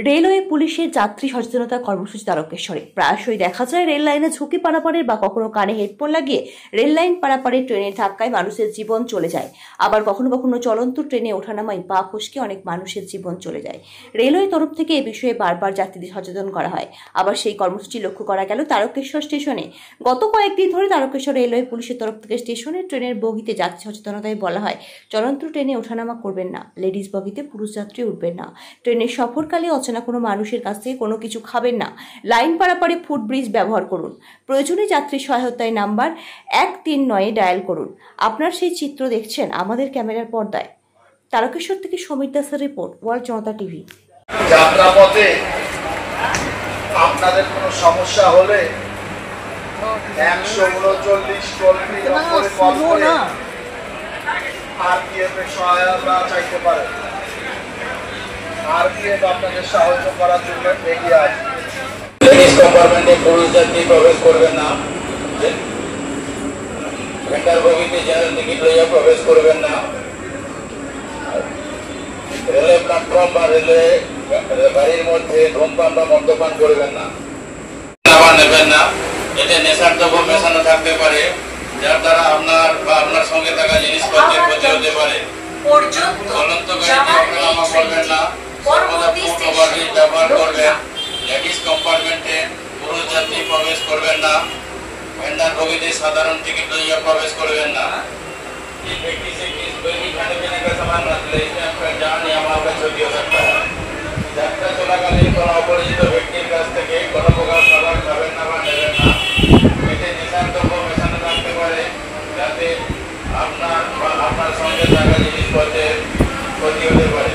Railway পুলিশের যাত্রী সচেতনতা কর্মসূচি তারকেশ্বরে প্রায়শই দেখা যায় রেল লাইনে ঝুঁকি পারাপারের বা কখনো কানে হেডফোন লাগিয়ে রেল লাইন পারাপারে ট্রেনের ধাক্কায় মানুষের জীবন চলে যায়। আবার কখনো কখনো চলন্ত ট্রেনে ওঠানামায় পা ফসকে অনেক মানুষের জীবন চলে যায়। রেলওয়ে তরফ থেকে এ বিষয়ে বারবার যাত্রীদের সচেতন করা হয়। আবার সেই কর্মসূচি লক্ষ্য করা গেল তারকেশ্বর স্টেশনে। গত কয়েকদিন ধরে তারকেশ্বর রেলওয়ে পুলিশের তরফ থেকে স্টেশনে ট্রেনের বগিতে যাত্রী সচেতনতায় বলা হয়, চলন্ত ট্রেনে ওঠানামা করবেন না, লেডিস বগিতে পুরুষ যাত্রী উঠবেন না, ট্রেনের সফরকালে অচেনা কোনো মানুষের কাছ থেকে কোনো কিছু খাবেন না, লাইন পারাপারে ফুটব্রিজ ব্যবহার করুন, প্রয়োজনে যাত্রী সহায়তায় নাম্বার 139 ডায়াল করুন। আপনার সেই চিত্র দেখছেন আমাদের ক্যামেরার পর্দায়। তারকেশ্বর থেকে সমীর দাসের রিপোর্ট, ওয়ার্ল্ড জনতা টিভি। যাত্রাপথে আপনাদের কোনো সমস্যা হলে 139 টোল-ফ্রি নম্বরে কল করে আরপিএফ এর সহায়তা চাইতে পারেন। আরপিএফ আপনাদের সাহায্য করার জন্য এগিয়ে আসবে। লেডিস কম্পার্টমেন্টে পুরুষ যাত্রী প্রবেশ করবেন না, ভেন্ডার বগিতে জেনারেল টিকিট লইয়া প্রবেশ করবেন না, রেলওয়ে প্ল্যাটফর্ম বা রেলওয়ে গাড়ির মধ্যে ধূমপান বা মদ্যপান করবেন না, খাবার নেবেন না। এতে নেশার দ্রব্য মেশানো থাকতে পারে, যার দ্বারা আপনার বা আপনার সঙ্গে থাকা জিনিসপত্রের ক্ষতি হতে পারে। চলন্ত গাড়িতে ওঠানামা করবেন না, সর্বদা ফুট ওভারব্রিজ ব্যবহার করবেন। লেডিস কম্পার্টমেন্টে পুরুষ যাত্রী প্রবেশ করবেন না, ভেন্ডার বগিতে সাধারণ টিকিট লইয়া প্রবেশ করবেন না। इस व्यक्ति से किस कोई खाने पीने का सामान रख ले, इसमें आपका जान या माल का क्षति हो सकता है। যাত্রা চলাকালীন কোনো অপরিচিত ব্যক্তির কাছ থেকে কোনো প্রকার খাবার খাবেন না বা নেবেন না। এতে নেশার দ্রব্য মেশানো থাকতে পারে, যাতে আপনার বা আপনার সঙ্গে থাকা জিনিসপত্রের ক্ষতি হতে পারে।